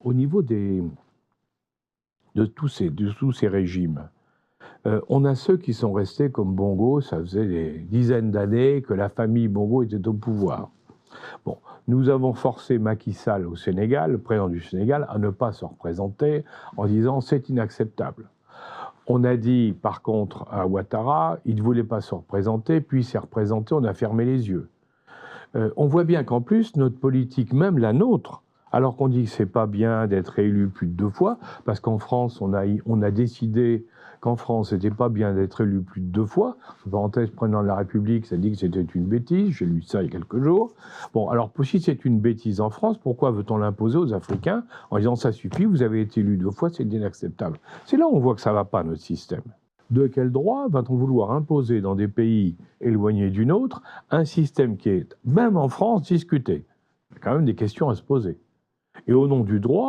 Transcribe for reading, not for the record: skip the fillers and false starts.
Au niveau de tous ces régimes, on a ceux qui sont restés comme Bongo, ça faisait des dizaines d'années que la famille Bongo était au pouvoir. Bon, nous avons forcé Macky Sall au Sénégal, le président du Sénégal, à ne pas se représenter en disant c'est inacceptable. On a dit par contre à Ouattara, il ne voulait pas se représenter, puis il s'est représenté, on a fermé les yeux. On voit bien qu'en plus, notre politique, même la nôtre, alors qu'on dit que c'est pas bien d'être élu plus de 2 fois, parce qu'en France, on a décidé qu'en France, c'était pas bien d'être élu plus de 2 fois. En parenthèse, président de la République, ça dit que c'était une bêtise. J'ai lu ça il y a quelques jours. Bon, alors si c'est une bêtise en France, pourquoi veut-on l'imposer aux Africains en disant ça suffit, vous avez été élu 2 fois, c'est inacceptable. C'est là où on voit que ça va pas, notre système. De quel droit va-t-on vouloir imposer dans des pays éloignés du nôtre un système qui est, même en France, discuté? Il y a quand même des questions à se poser. Et au nom du droit,